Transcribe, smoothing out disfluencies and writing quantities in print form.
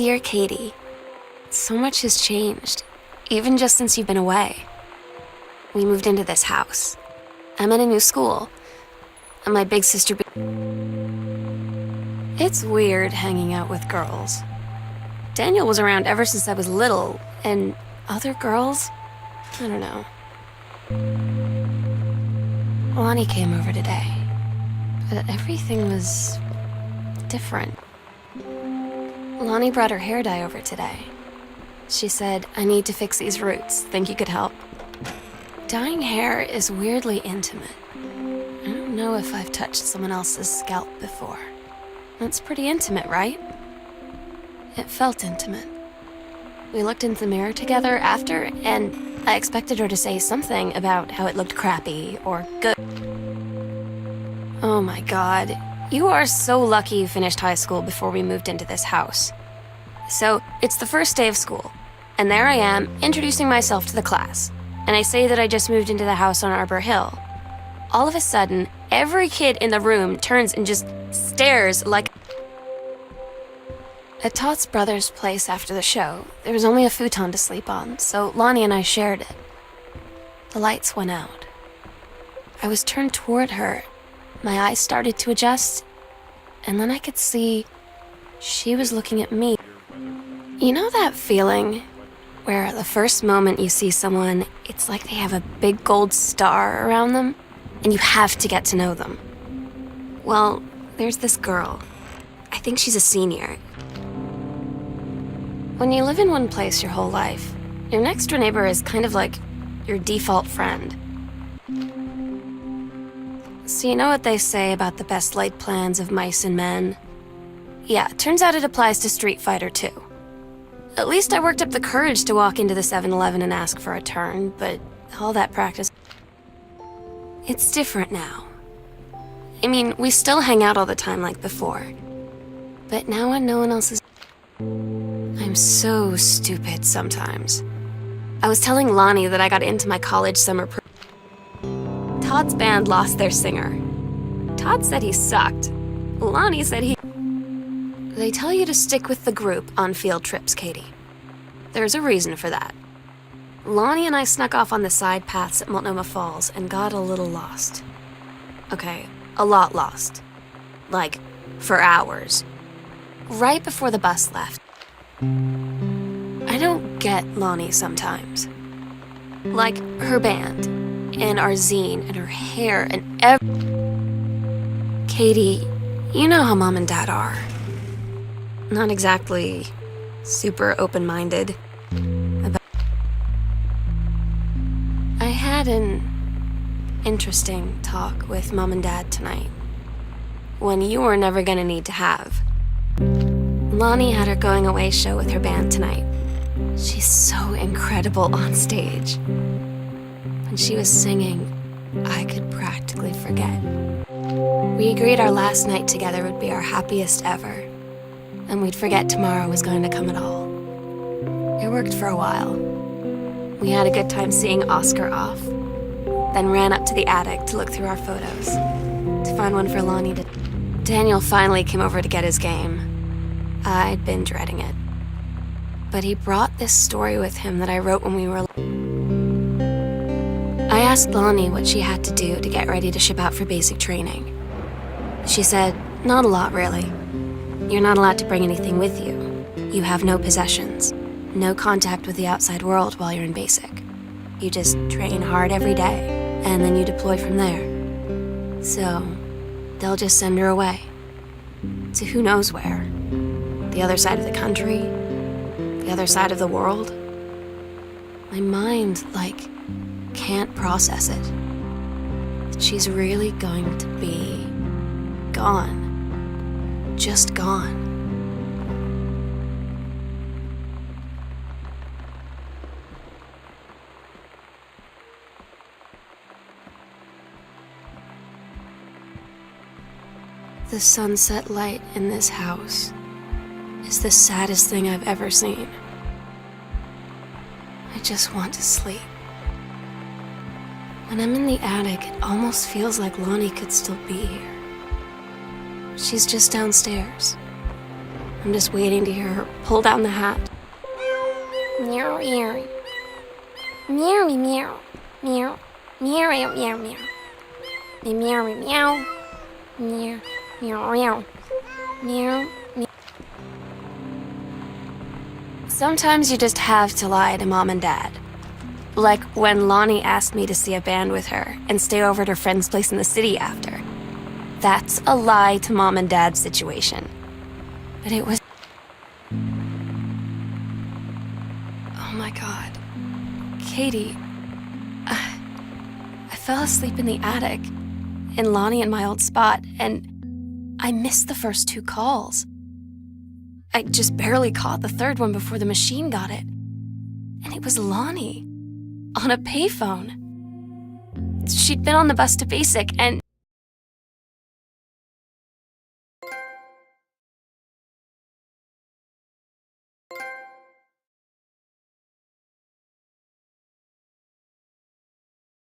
Dear Katie, so much has changed, even just since you've been away. We moved into this house. I'm in a new school, and my big sister... It's weird hanging out with girls. Daniel was around ever since I was little, and other girls? I don't know. Lonnie came over today, but everything was different. Lonnie brought her hair dye over today. She said, I need to fix these roots. Think you could help? Dyeing hair is weirdly intimate. I don't know if I've touched someone else's scalp before. It's pretty intimate, right? It felt intimate. We looked into the mirror together after, and I expected her to say something about how it looked crappy or good. Oh my God. You are so lucky you finished high school before we moved into this house. So, it's the first day of school, and there I am, introducing myself to the class, and I say that I just moved into the house on Arbor Hill. All of a sudden, every kid in the room turns and just stares like... At Todd's brother's place after the show, there was only a futon to sleep on, so Lonnie and I shared it. The lights went out. I was turned toward her. My eyes started to adjust, and then I could see she was looking at me. You know that feeling where the first moment you see someone, it's like they have a big gold star around them, and you have to get to know them? Well, there's this girl. I think she's a senior. When you live in one place your whole life, your next door neighbor is kind of like your default friend. So you know what they say about the best laid plans of mice and men? Yeah, turns out it applies to Street Fighter too. At least I worked up the courage to walk into the 7-Eleven and ask for a turn, but all that practice... It's different now. I mean, we still hang out all the time like before. But now when no one else is... I'm so stupid sometimes. I was telling Lonnie that I got into my college summer Todd's band lost their singer. Todd said he sucked. Lonnie said he... They tell you to stick with the group on field trips, Katie. There's a reason for that. Lonnie and I snuck off on the side paths at Multnomah Falls and got a little lost. Okay, a lot lost. Like, for hours. Right before the bus left. I don't get Lonnie sometimes. Like, her band, and our zine, and her hair, and Katie, you know how Mom and Dad are. Not exactly super open-minded about... I had an interesting talk with Mom and Dad tonight. One you were never gonna need to have. Lonnie had her going-away show with her band tonight. She's so incredible on stage. When she was singing, I could practically forget. We agreed our last night together would be our happiest ever, and we'd forget tomorrow was going to come at all. It worked for a while. We had a good time seeing Oscar off, then ran up to the attic to look through our photos, to find one for Lonnie to... Daniel finally came over to get his game. I'd been dreading it. But he brought this story with him that I wrote when we were... I asked Lonnie what she had to do to get ready to ship out for basic training. She said, not a lot, really. You're not allowed to bring anything with you. You have no possessions, no contact with the outside world while you're in basic. You just train hard every day, and then you deploy from there. So, they'll just send her away. To who knows where. The other side of the country? The other side of the world? My mind, can't process it. That she's really going to be gone. Just gone. The sunset light in this house is the saddest thing I've ever seen. I just want to sleep. When I'm in the attic, it almost feels like Lonnie could still be here. She's just downstairs, I'm just waiting to hear her pull down the hat. Meow, meow. Meow, meow. Meow. Meow, meow, meow, meow. Meow, meow. Meow, meow, meow. Meow, meow. Sometimes you just have to lie to Mom and Dad. Like when Lonnie asked me to see a band with her and stay over at her friend's place in the city after. That's a lie to Mom and Dad situation. But it was... Oh my God. Katie, I fell asleep in the attic, in Lonnie and my old spot, and I missed the first 2 calls. I just barely caught the third one before the machine got it. And it was Lonnie, on a payphone. She'd been on the bus to Basic, and